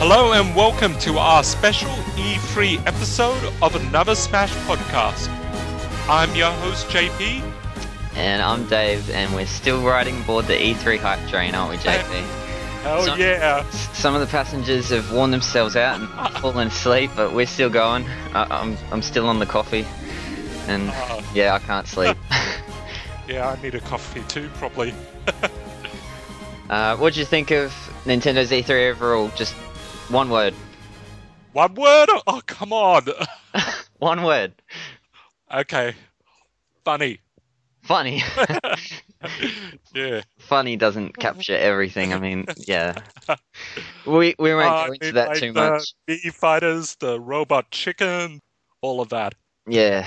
Hello and welcome to our special E3 episode of another Smash podcast. I'm your host JP. And I'm Dave, and we're still riding aboard the E3 hype train, aren't we, JP? Yeah. Some of the passengers have worn themselves out and fallen asleep, but we're still going. I'm still on the coffee, and I can't sleep. Yeah, I need a coffee too, probably. What do you think of Nintendo's E3 overall? Just one word. One word? Oh, come on. One word. Okay. Funny. Funny. Yeah. Funny doesn't capture everything. I mean, yeah. We won't go into that too much. The Mii fighters, the robot chicken, all of that. Yeah.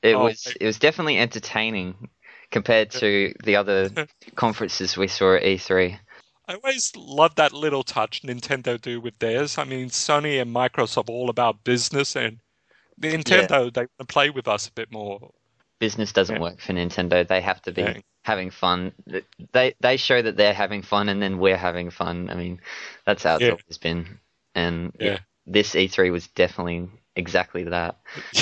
It was definitely entertaining compared to the other conferences we saw at E3. I always love that little touch Nintendo do with theirs. I mean, Sony and Microsoft are all about business, and Nintendo, they want to play with us a bit more. Business doesn't work for Nintendo. They have to be having fun. They show that they're having fun, and then we're having fun. I mean, that's how it's always been. And this E3 was definitely exactly that.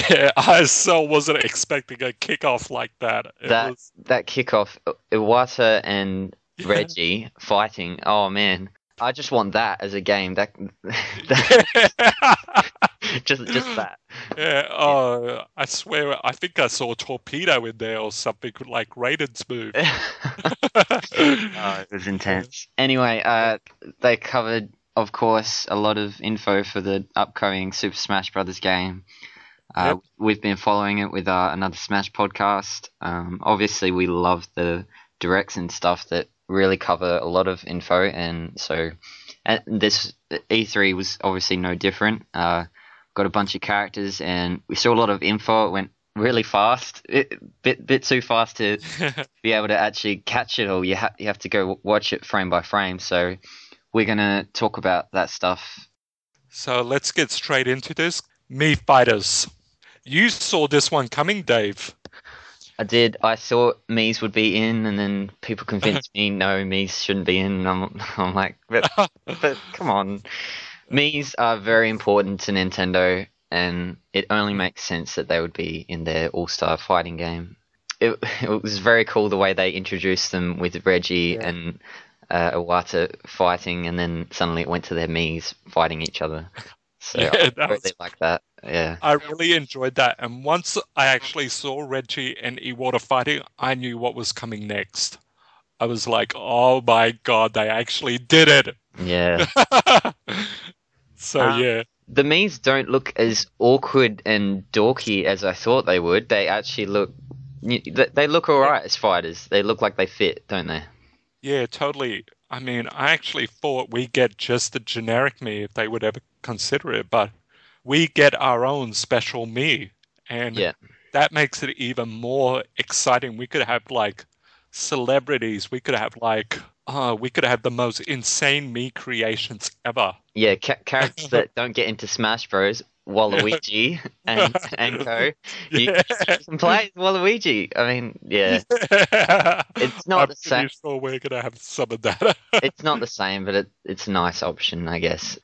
Yeah, I so wasn't expecting a kickoff like that. That kickoff, Iwata and Reggie fighting. Oh man, I just want that as a game. That just that. Yeah. Oh, I swear, I think I saw a torpedo in there or something like Raiden's move. It was intense. Anyway, they covered, of course, a lot of info for the upcoming Super Smash Brothers game. We've been following it with another Smash podcast. Obviously, we love the directs and stuff that really cover a lot of info, and this E3 was obviously no different. Got a bunch of characters, and we saw a lot of info. It went really fast, bit too fast to be able to actually catch it all. You have to go watch it frame by frame. So we're gonna talk about that stuff. So let's get straight into this. Mii fighters. You saw this one coming, Dave. I did. I thought Miis would be in, and then people convinced me no, Miis shouldn't be in. I'm like, but come on. Miis are very important to Nintendo, and it only makes sense that they would be in their all-star fighting game. It was very cool the way they introduced them with Reggie and Iwata fighting, and then suddenly it went to their Miis fighting each other. So I really like that. Yeah, I really enjoyed that. And once I actually saw Reggie and Iwata fighting, I knew what was coming next. I was like, oh my god, they actually did it. Yeah. So the Miis don't look as awkward and dorky as I thought they would. They actually look alright as fighters. They look like they fit, don't they? Yeah, totally. I mean, I actually thought we get just the generic Mii if they would ever consider it, but we get our own special Mii, and that makes it even more exciting. We could have like celebrities. We could have the most insane Mii creations ever. Yeah, characters that don't get into Smash Bros. Waluigi and co. You can play as Waluigi. I mean, it's not the same. I'm pretty sure we're gonna have some of that. It's not the same, but it's a nice option, I guess.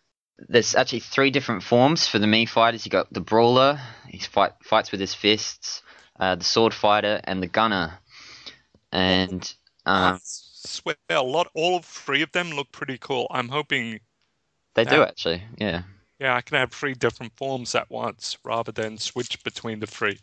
There's actually 3 different forms for the Mii fighters. You got the brawler, he fights with his fists, the sword fighter, and the gunner. And I swear, all 3 of them look pretty cool. I'm hoping they do actually. Yeah. Yeah, I can have 3 different forms at once rather than switch between the 3.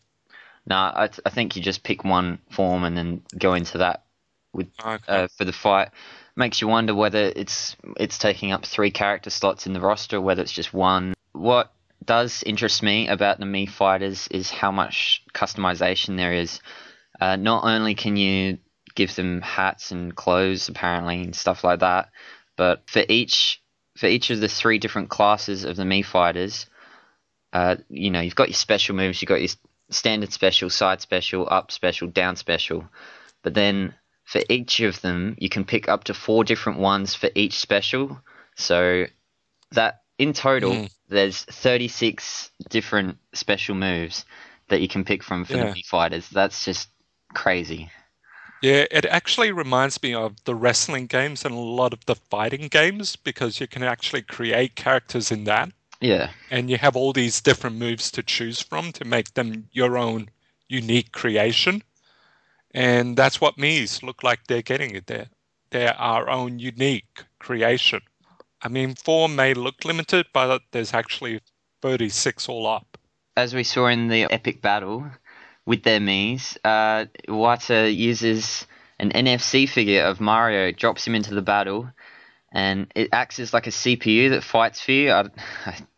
No, I think you just pick one form and then go into that with for the fight. Makes you wonder whether it's taking up 3 character slots in the roster, or whether it's just one. What does interest me about the Mii fighters is how much customization there is. Not only can you give them hats and clothes apparently and stuff like that, but for each of the 3 different classes of the Mii fighters, you've got your special moves, you've got your standard special, side special, up special, down special. But then for each of them, you can pick up to 4 different ones for each special. So that in total, there's 36 different special moves that you can pick from for the Mii fighters. That's just crazy. Yeah, it actually reminds me of the wrestling games and a lot of the fighting games because you can actually create characters in that. Yeah. And you have all these different moves to choose from to make them your own unique creation. And that's what Miis look like they're getting it there. They're our own unique creation. I mean, 4 may look limited, but there's actually 36 all up. As we saw in the epic battle with their Miis, Iwata uses an NFC figure of Mario, drops him into the battle, and it acts as like a CPU that fights for you. I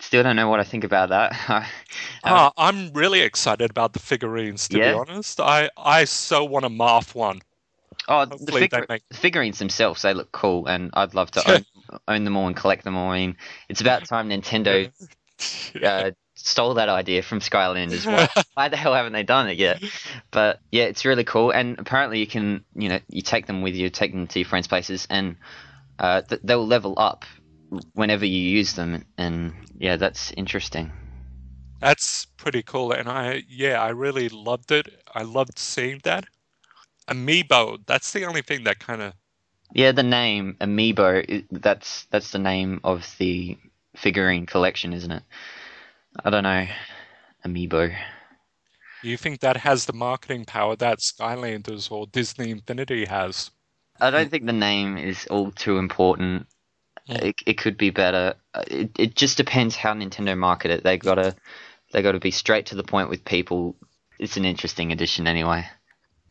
still don't know what I think about that. I'm really excited about the figurines, to be Yeah. honest. I so want a Marth one. Oh, Hopefully they make. the figurines themselves, they look cool, and I'd love to own them all and collect them all. I mean, it's about time Nintendo stole that idea from Skylanders. Why the hell haven't they done it yet? But yeah, it's really cool, and apparently you can, you take them with you, take them to your friends' places, and they'll level up whenever you use them, and yeah, that's interesting. That's pretty cool, and I really loved it. I loved seeing that. Amiibo, that's the only thing that kind of. Yeah, the name Amiibo, that's the name of the figurine collection, isn't it? I don't know. Amiibo. You think that has the marketing power that Skylanders or Disney Infinity has? I don't think the name is all too important. Mm. It could be better. It just depends how Nintendo market it. They gotta be straight to the point with people. It's an interesting addition anyway.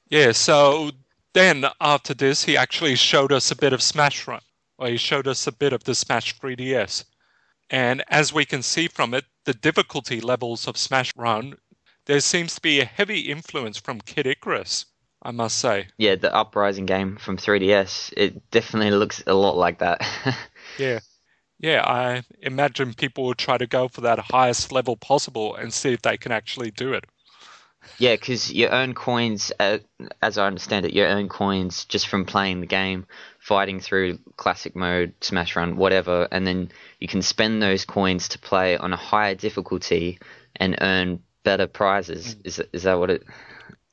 Yeah, so then after this, he actually showed us a bit of Smash Run, or he showed us a bit of the Smash 3DS. And as we can see from it, the difficulty levels of Smash Run, there seems to be a heavy influence from Kid Icarus, I must say. Yeah, the Uprising game from 3DS. It definitely looks a lot like that. Yeah. Yeah, I imagine people will try to go for that highest level possible and see if they can actually do it. Yeah, because you earn coins, as I understand it, you earn coins just from playing the game, fighting through classic mode, Smash Run, whatever, and then you can spend those coins to play on a higher difficulty and earn better prizes. Is that what it? Is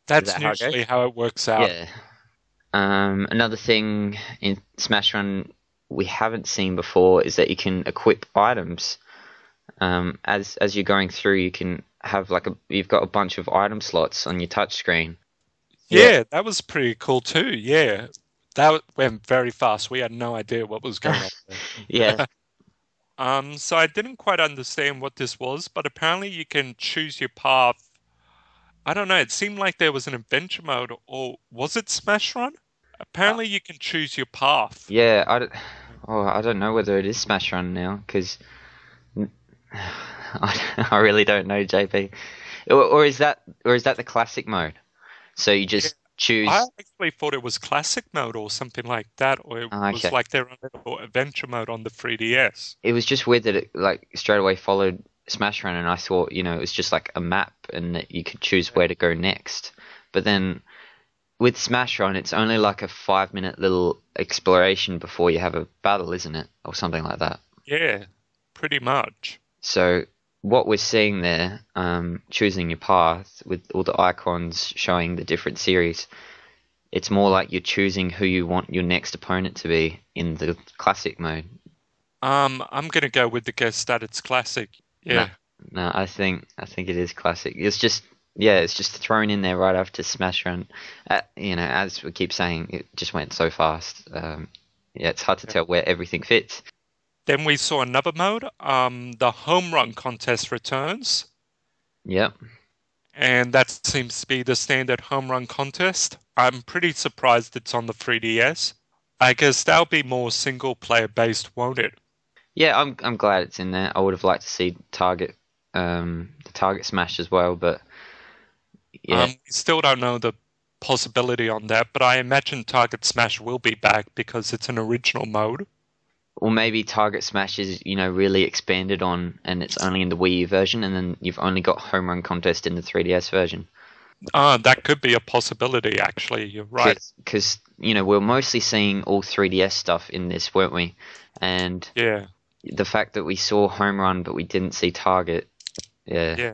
That's that how it goes? usually how it works out. Yeah. Another thing in Smash Run we haven't seen before is that you can equip items. As you're going through, you can have you've got a bunch of item slots on your touch screen. Yeah, that was pretty cool too. Yeah, that went very fast. We had no idea what was going on Yeah. there. So I didn't quite understand what this was, but apparently you can choose your path. I don't know. It seemed like there was an adventure mode, or was it Smash Run? Uh, Apparently you can choose your path. yeah, I don't know whether it is Smash Run now because I really don't know, JP. Or is that the classic mode? So you just choose. I actually thought it was classic mode or something like that, or it was Okay. like their own little adventure mode on the 3DS. It was just weird that it straight away followed Smash Run, and I thought it was just like a map and that you could choose where to go next. But then with Smash Run, it's only like a 5-minute little exploration before you have a battle, isn't it, or something like that? Yeah, pretty much. So what we're seeing there, choosing your path with all the icons showing the different series, it's more like you're choosing who you want your next opponent to be in the classic mode. I'm gonna go with the guess that it's classic. No, Yeah. no, I think it is classic. It's just thrown in there right after Smash Run. As we keep saying, it just went so fast. It's hard to tell where everything fits. Then we saw another mode. The home run contest returns, Yep. and that seems to be the standard home run contest. I'm pretty surprised it's on the 3DS. I guess that'll be more single player based, won't it? Yeah, I'm glad it's in there. I would have liked to see the target smash as well, but yeah. We still don't know the possibility on that, but I imagine Target Smash will be back because it's an original mode. Or maybe Target Smash is, really expanded on and it's only in the Wii U version and then you've only got Home Run Contest in the 3DS version. That could be a possibility, actually. You're right. Because, we're mostly seeing all 3DS stuff in this, weren't we? And yeah, the fact that we saw Home Run but we didn't see Target, yeah. Yeah.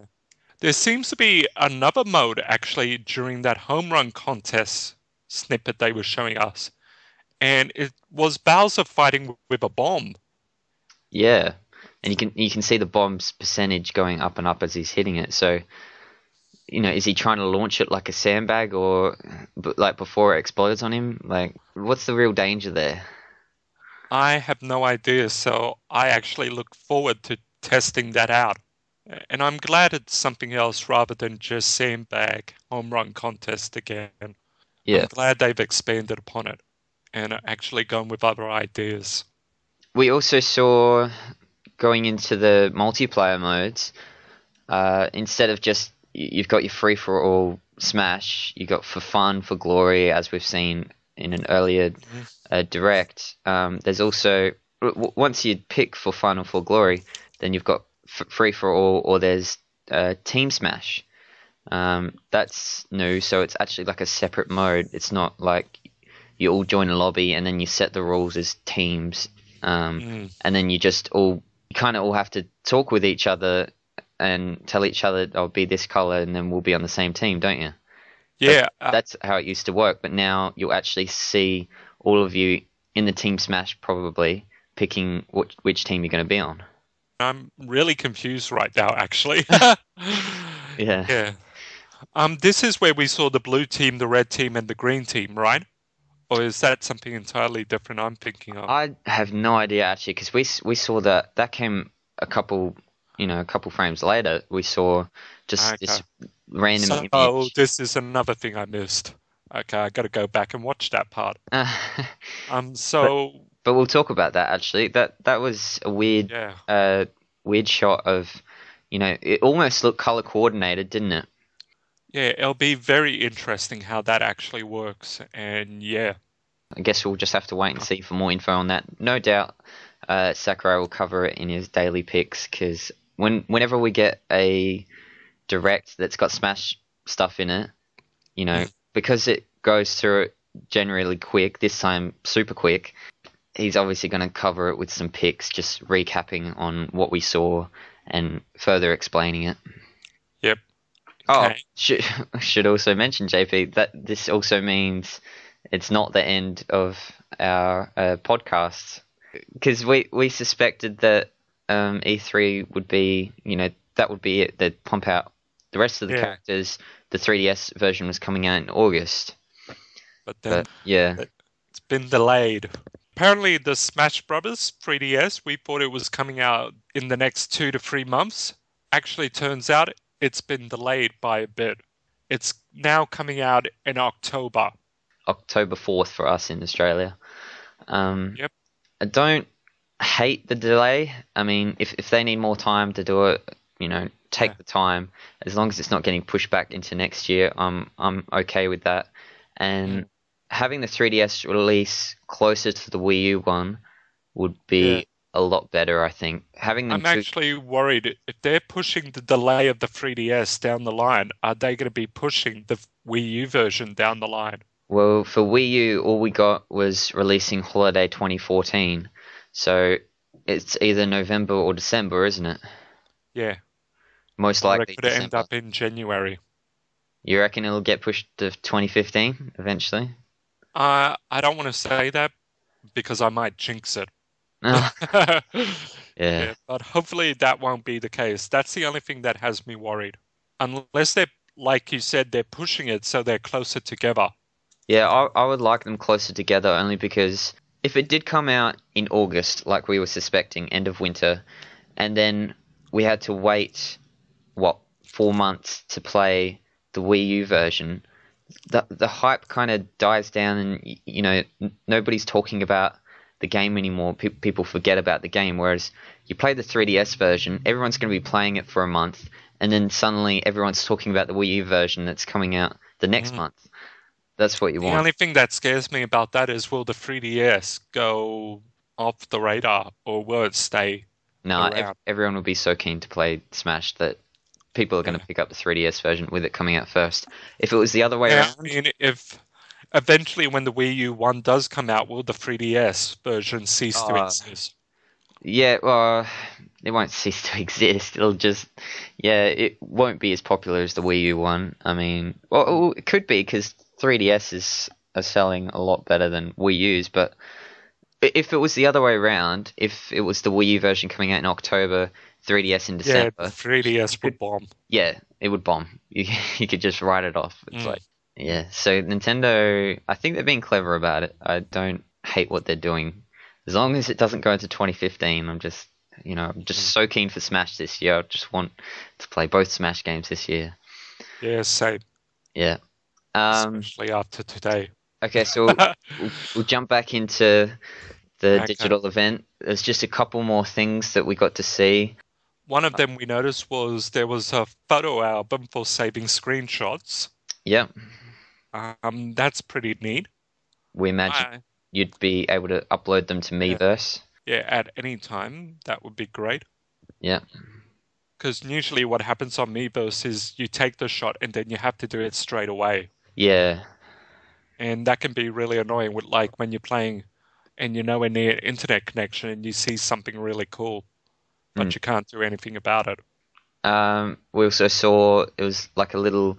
There seems to be another mode, actually, during that home run contest. snippet they were showing us, and it was Bowser fighting with a bomb. Yeah, and you can see the bomb's percentage going up and up as he's hitting it. So, is he trying to launch it like a sandbag or like before it explodes on him? Like, what's the real danger there? I have no idea, so I actually look forward to testing that out. And I'm glad it's something else rather than just sandbag home run contest again. I'm Yeah. glad they've expanded upon it and are actually gone with other ideas. We also saw going into the multiplayer modes, instead of just you've got your free for all Smash, you got for fun, for glory, as we've seen in an earlier direct. There's also once you pick for fun or for glory, then you've got free for all, or there's Team Smash. That's new, so it's actually like a separate mode. It's not like you all join a lobby and then you set the rules as teams, and then you kind of all have to talk with each other and tell each other, "I'll be this color," and then we'll be on the same team, don't you? Yeah, that's how it used to work. But now you'll actually see all of you in the Team Smash, probably picking which team you're going to be on. I'm really confused right now, actually. Yeah. Yeah. This is where we saw the blue team, the red team, and the green team, right? Or is that something entirely different I'm thinking of? I have no idea actually, because we saw that came a couple frames later. We saw just this random image. Oh, this is another thing I missed. Okay, I got to go back and watch that part. But we'll talk about that actually. That was a weird, weird shot of, it almost looked color coordinated, didn't it? Yeah, it'll be very interesting how that actually works, and yeah. I guess we'll just have to wait and see for more info on that. No doubt, Sakurai will cover it in his daily picks, because whenever we get a direct that's got Smash stuff in it, because it goes through generally quick, this time super quick, he's obviously going to cover it with some picks, just recapping on what we saw and further explaining it. Yep. Okay. Oh, should also mention, JP, that this also means it's not the end of our podcast, because we suspected that E3 would be, that would be it. They'd pump out the rest of the characters. The 3DS version was coming out in August. But then, yeah, it's been delayed. Apparently, the Smash Brothers 3DS, we thought it was coming out in the next 2 to 3 months. Actually, turns out it's been delayed by a bit. It's now coming out in October. October 4th for us in Australia. Yep. I don't hate the delay. I mean, if they need more time to do it, take the time. As long as it's not getting pushed back into next year, I'm okay with that. And having the 3DS release closer to the Wii U one would be a lot better, I think. I'm actually worried if they're pushing the delay of the 3DS down the line, are they going to be pushing the Wii U version down the line? Well, for Wii U, all we got was releasing Holiday 2014. So it's either November or December, isn't it? Yeah. Most likely it could end up in January. You reckon it'll get pushed to 2015 eventually? I don't want to say that because I might jinx it. Yeah. But hopefully that won't be the case. That's the only thing that has me worried. Unless they're, like you said, they're pushing it so they're closer together. Yeah, I would like them closer together, only because if it did come out in August, like we were suspecting, end of winter, and then we had to wait, 4 months to play the Wii U version, the hype kind of dies down, and nobody's talking about the game anymore. People forget about the game, whereas you play the 3DS version, everyone's going to be playing it for a month, and then suddenly everyone's talking about the Wii U version that's coming out the next month. That's what you want. The only thing that scares me about that is, will the 3DS go off the radar, or will it stay around? Everyone will be so keen to play Smash that people are going to pick up the 3DS version with it coming out first. If it was the other way around... I mean, if eventually when the Wii U 1 does come out, will the 3DS version cease to exist? Yeah, well, it won't cease to exist. It'll just... Yeah, it won't be as popular as the Wii U one. I mean... Well, it could be, because 3DS is are selling a lot better than Wii U's, but if it was the other way around, if it was the Wii U version coming out in October, 3DS in Yeah, December, 3DS you could, would bomb. yeah, it would bomb. You could just write it off. It's Mm. like, yeah. So Nintendo, I think they're being clever about it. I don't hate what they're doing. As long as it doesn't go into 2015, I'm just so keen for Smash this year. I just want to play both Smash games this year. Yeah, same. Yeah. Especially after today. Okay, so we'll jump back into the Okay. digital event. There's just a couple more things that we got to see. One of them we noticed was there was a photo album for saving screenshots. Yep. That's pretty neat. We imagine you'd be able to upload them to Yeah, Miiverse. yeah, at any time. That would be great. Yeah. Because usually what happens on Miiverse is you take the shot and then you have to do it straight away. Yeah. And that can be really annoying with like when you're playing and you're nowhere near internet connection and you see something really cool, but you can't do anything about it. We also saw it was like a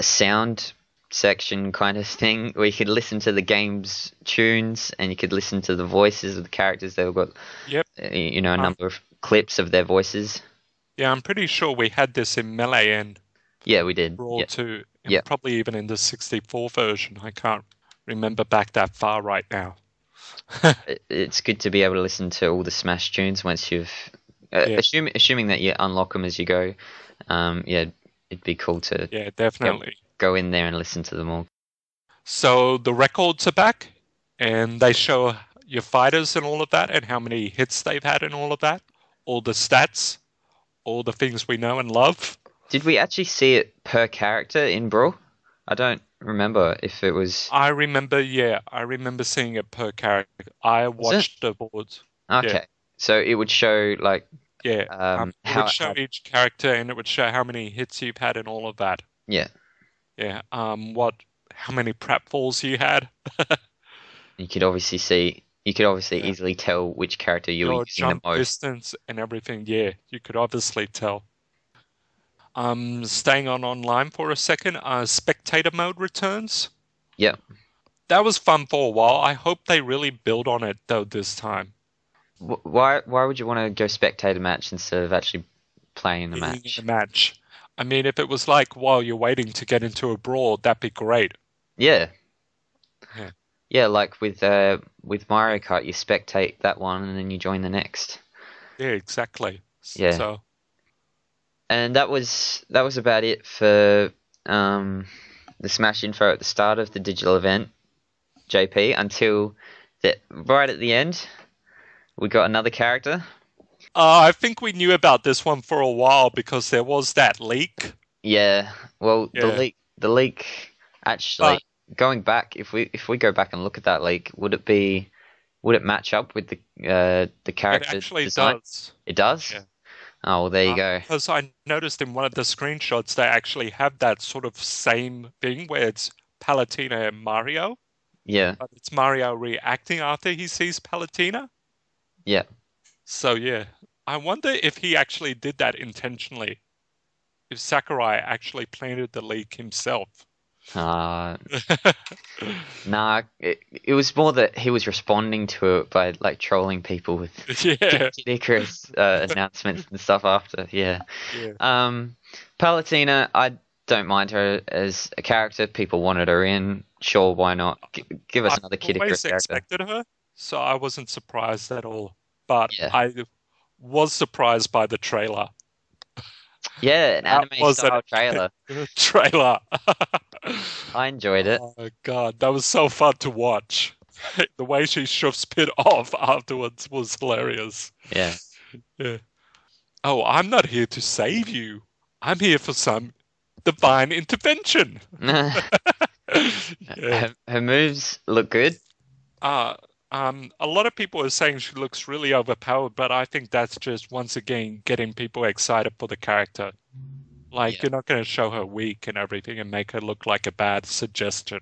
sound section kind of thing where you could listen to the game's tunes and you could listen to the voices of the characters. They've got, Yep. a number of clips of their voices. Yeah, I'm pretty sure we had this in Melee and Yeah, we did. Brawl Yeah. 2, and Yeah. probably even in the 64 version. I can't remember back that far right now. It's good to be able to listen to all the Smash tunes once you've, assuming that you unlock them as you go. Yeah, it'd be cool to definitely go in there and listen to them all. So the records are back, and they show your fighters and all of that, and how many hits they've had and all of that, all the stats, all the things we know and love. Did we actually see it per character in Brawl? I don't remember if it was. I remember seeing it per character. I watched the boards. Okay, yeah. So it would show like it would show each character, and it would show how many hits you've had and all of that. Yeah. Yeah. How many pratfalls you had. You could obviously easily tell which character you were using the most. Distance and everything. Yeah, you could obviously tell. Staying on online for a second, spectator mode returns. Yeah. That was fun for a while. I hope they really build on it though this time. Why would you want to go spectator match instead of actually playing the match? I mean, if it was like while you're waiting to get into a brawl, that'd be great. Yeah. Yeah. Yeah, like with Mario Kart, you spectate that one and then you join the next. Yeah, exactly. Yeah. So. And that was about it for the Smash info at the start of the digital event, JP, until right at the end, we got another character. I think we knew about this one for a while because there was that leak. Yeah. Well, the leak actually going back. If we go back and look at that leak, would it match up with the character? It actually design? does. It does. Yeah. Oh, well, there you go. Because I noticed in one of the screenshots they actually have that sort of same thing where it's Palutena and Mario. Yeah. But it's Mario reacting after he sees Palutena. Yeah. So yeah, I wonder if he actually did that intentionally. If Sakurai actually planted the leak himself. Nah, it was more that he was responding to it by like trolling people with Icarus announcements and stuff after. Yeah. Palutena, I don't mind her as a character. People wanted her in. Sure, why not? Give us another Kid Icarus character. I expected her, so I wasn't surprised at all. But I was surprised by the trailer. Yeah, an anime-style trailer. I enjoyed it. Oh my god, that was so fun to watch. The way she shoves Pit off afterwards was hilarious. Yeah. Yeah. Oh, I'm not here to save you. I'm here for some divine intervention. Her moves look good. A lot of people are saying she looks really overpowered, but I think that's just once again getting people excited for the character. Like you're not going to show her weak and everything and make her look like a bad suggestion.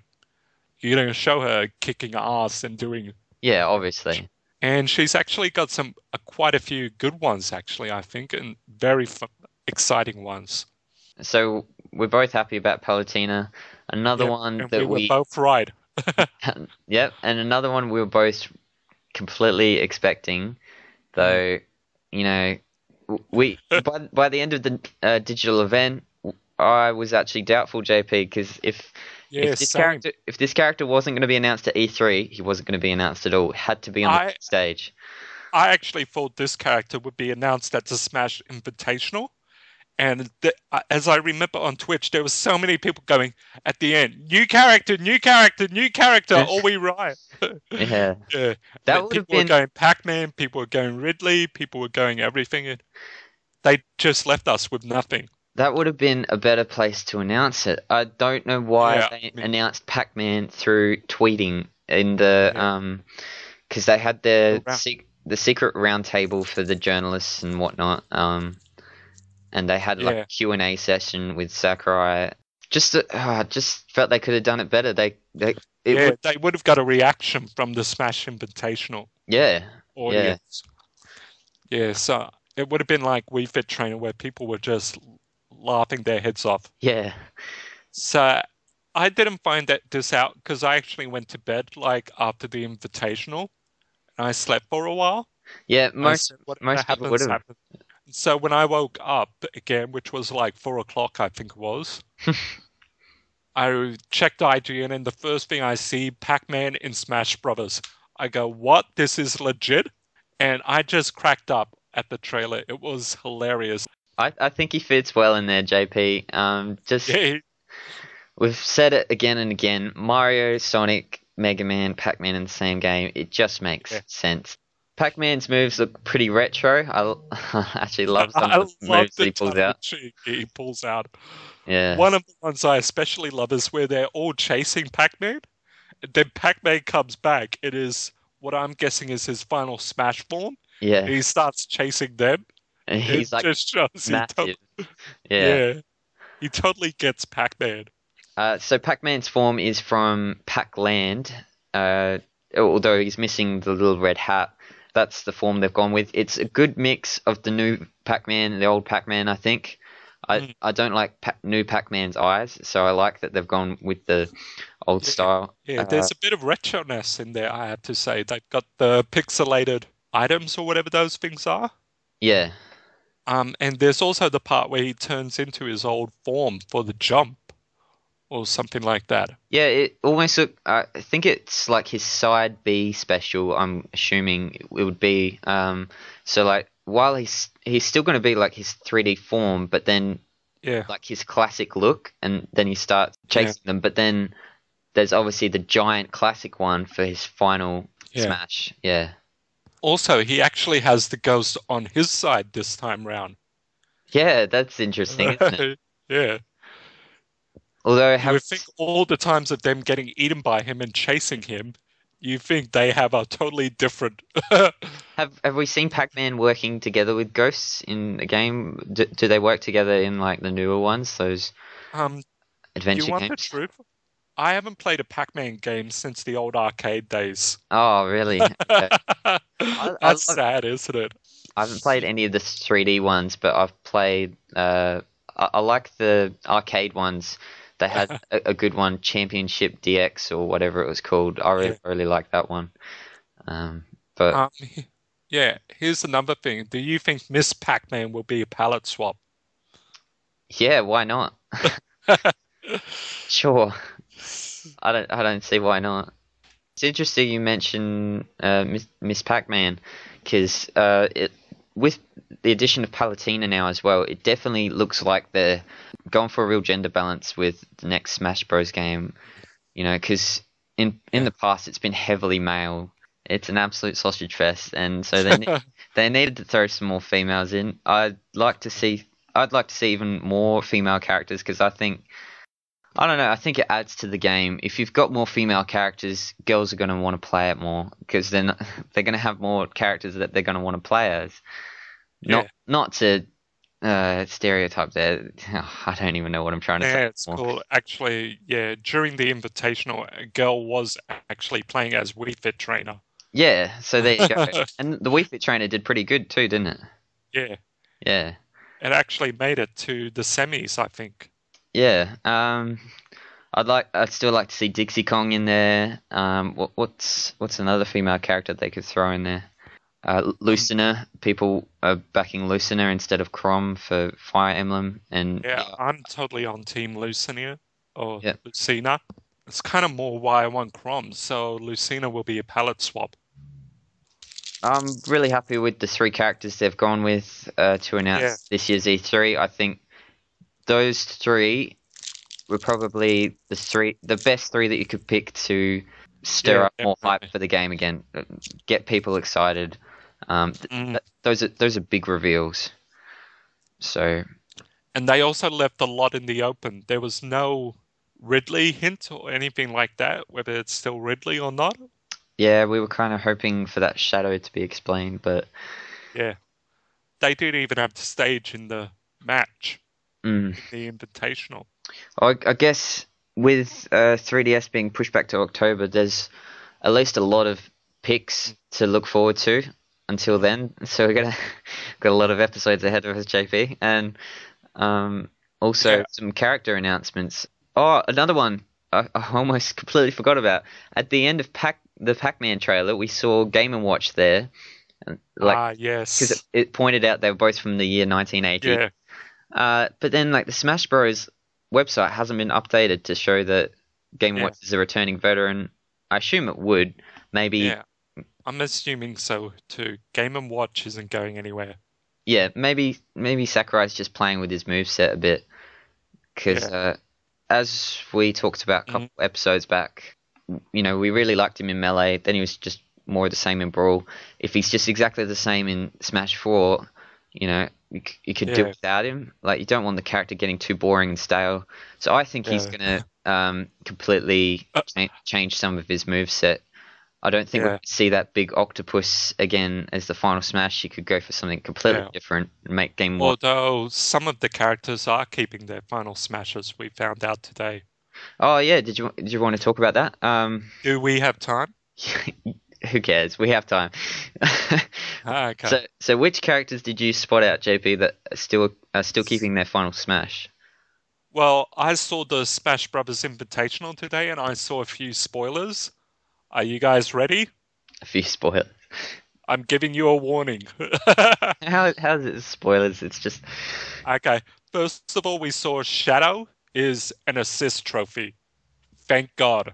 You're going to show her kicking ass and doing. Yeah, obviously. And she's actually got quite a few good ones, actually, I think, and very exciting ones. So we're both happy about Palutena. Another one that we were both right. Yep, and another one we were both completely expecting, though, you know, we by the end of the digital event, I was actually doubtful, JP, because Yeah, same. if this character wasn't going to be announced at E3, he wasn't going to be announced at all. It had to be on the I stage. I actually thought this character would be announced at the Smash Invitational. And as I remember on Twitch, there were so many people going at the end, new character, new character, new character, all we right. Yeah, Yeah. that would have People were been going Pac-Man, people were going Ridley, people were going everything. And they just left us with nothing. that would have been a better place to announce it. I don't know why Yeah, they I mean, announced Pac-Man through tweeting in the yeah, because they had their around, the secret roundtable for the journalists and whatnot. And they had like yeah, a Q&A session with Sakurai. Just felt they could have done it better. They it yeah. would They would have got a reaction from the Smash Invitational yeah yeah audience. Yeah, so it would have been like Wii Fit Trainer where people were just laughing their heads off. yeah So I didn't find this out because I actually went to bed like after the invitational and I slept for a while. yeah. I said, whatever Most people would happens, have. happens. So when I woke up again, which was like 4 o'clock, I think it was, I checked IGN and the first thing I see, Pac-Man in Smash Brothers. I go, what? This is legit? And I just cracked up at the trailer. It was hilarious. I think he fits well in there, JP. Just Yeah, we've said it again and again. Mario, Sonic, Mega Man, Pac-Man in the same game. It just makes yeah. sense. Pac-Man's moves look pretty retro. I actually love some of I the love moves that the he pulls out. tongue-in-cheek he pulls out. Yeah, One of the ones I especially love is where they're all chasing Pac-Man. Then Pac-Man comes back. It is what I'm guessing is his final Smash form. yeah. He starts chasing them. And It he's like just shows massive. Yeah. yeah, he totally gets Pac-Man. So Pac-Man's form is from Pac-Land. Uh, Although he's missing the little red hat. That's the form they've gone with. It's a good mix of the new Pac-Man and the old Pac-Man, I think. Mm, I don't like new Pac-Man's eyes, so I like that they've gone with the old yeah, style. yeah. There's a bit of retroness in there, I have to say. They've got the pixelated items or whatever those things are. Yeah, And there's also the part where he turns into his old form for the jump or something like that. yeah. It almost look. I think it's like his side B special. I'm assuming it would be. So like while he's still going to be like his 3D form, but then Yeah, like his classic look, and then he starts yeah, chasing them. But then there's obviously the giant classic one for his final yeah. smash. Yeah, Also, he actually has the ghost on his side this time round. yeah, that's interesting, isn't it? Yeah. Although You would think all the times of them getting eaten by him and chasing him, you think they have a totally different. have we seen Pac-Man working together with ghosts in the game? Do they work together in like the newer ones, those um, you adventure want the games? truth? I haven't played a Pac-Man game since the old arcade days. Oh, really? Okay. I That's sad, isn't it? I haven't played any of the 3D ones, but I've played. I like the arcade ones. They had a good one, Championship DX or whatever it was called. I Yeah. really like that one. But Um, yeah. Here's another thing. Do you think Miss Pac-Man will be a palette swap? yeah, why not? Sure. I don't see why not. It's interesting you mention Miss Pac-Man because it with the addition of Palutena now as well, it definitely looks like they're going for a real gender balance with the next Smash Bros game. You know, because in Yeah. the past it's been heavily male. It's an absolute sausage fest, and so they needed to throw some more females in. I'd like to see even more female characters because I don't know. I think it adds to the game. If you've got more female characters, girls are going to want to play it more because then they're going to have more characters that they're going to want to play as. Yeah. Not to stereotype there. I don't even know what I'm trying to say Yeah, it's anymore. cool. Actually, yeah, during the Invitational, a girl was actually playing as Wii Fit Trainer. Yeah, so there you go. And the Wii Fit Trainer did pretty good too, didn't it? Yeah, Yeah, it actually made it to the semis, I think. yeah. I'd still like to see Dixie Kong in there. What's another female character they could throw in there? Lucina. People are backing Lucina instead of Chrom for Fire Emblem, and yeah, I'm totally on Team Lucina or yeah. Lucina. It's kind of more why I want Chrom, so Lucina will be a palette swap. I'm really happy with the 3 characters they've gone with to announce this year's E3. I think those 3 were probably the best 3 that you could pick to stir up more hype for the game again, get people excited. Those are big reveals. So, and they also left a lot in the open. There was no Ridley hint or anything like that, whether it's still Ridley or not. Yeah, we were kind of hoping for that shadow to be explained, but yeah, they didn't even have the stage in the match, the Invitational. I guess with 3DS being pushed back to October, there's at least a lot of picks to look forward to until then. So we're got a lot of episodes ahead of us, JP, and also some character announcements. Oh, another one I almost completely forgot about. At the end of the PacMan trailer, we saw Game & Watch there. Yes. Because it pointed out they were both from the year 1980. Yeah. But then, the Smash Bros. Website hasn't been updated to show that Game & Watch is a returning veteran. I assume it would. Maybe. Yeah, I'm assuming so too. Game & Watch isn't going anywhere. Yeah, maybe Sakurai's just playing with his moveset a bit. Because as we talked about a couple episodes back, we really liked him in Melee. Then he was just more of the same in Brawl. If he's just exactly the same in Smash 4, you could do without him. You don't want the character getting too boring and stale. So I think he's going to completely change some of his moveset. I don't think we'll see that big octopus again as the final Smash. You could go for something completely different and make game more. Although some of the characters are keeping their final Smashes, we found out today. Oh yeah, did you want to talk about that? Do we have time? Who cares? We have time. Okay. So which characters did you spot out, JP, that are still keeping their final Smash? Well, I saw the Smash Brothers Invitational today, and I saw a few spoilers. Are you guys ready? A few spoilers. I'm giving you a warning. How's it spoilers? It's just... Okay. First of all, we saw Shadow is an assist trophy. Thank God.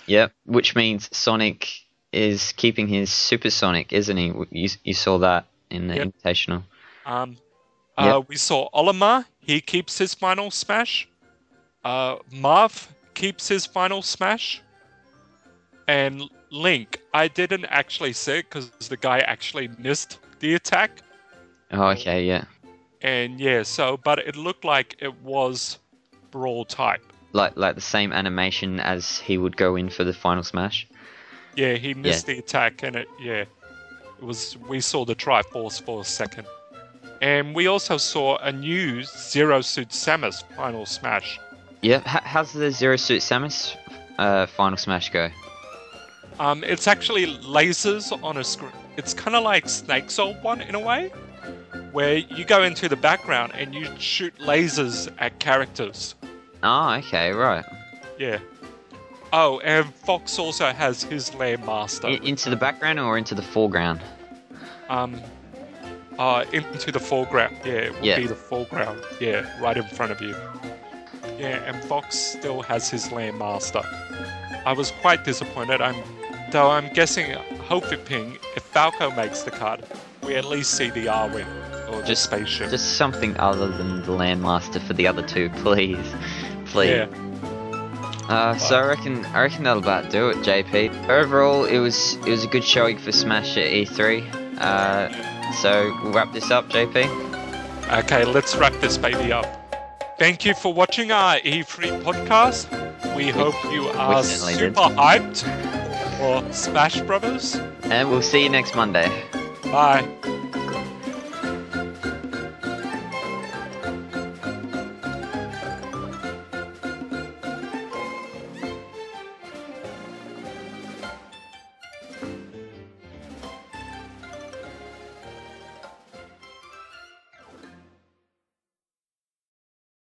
Yep, which means Sonic is keeping his Supersonic, isn't he? You saw that in the Invitational. We saw Olimar. He keeps his final Smash. Marv keeps his final Smash. And Link, I didn't actually see it because the guy actually missed the attack. Oh, okay, yeah. And but it looked like it was Brawl type. Like the same animation as he would go in for the final Smash? Yeah, he missed the attack and we saw the Triforce for a second. And we also saw a new Zero Suit Samus final Smash. Yeah, how's the Zero Suit Samus final Smash go? It's actually lasers on a screen. It's kind of like Snake's old one in a way, where you go into the background and you shoot lasers at characters. Oh, okay, right. Yeah. Oh, and Fox also has his Landmaster. Into the background or into the foreground? Into the foreground. Yeah, it will be the foreground. Yeah, right in front of you. Yeah, and Fox still has his Landmaster. I was quite disappointed. Though I'm guessing, hoping if Falco makes the cut, we at least see the R-Wing or the spaceship. Just something other than the Landmaster for the other two, please. Yeah. So I reckon that'll about do it, JP. Overall, it was a good showing for Smash at E3. So we'll wrap this up, JP. Okay, let's wrap this baby up. Thank you for watching our E3 podcast. We hope you are super hyped for Smash Brothers. And we'll see you next Monday. Bye.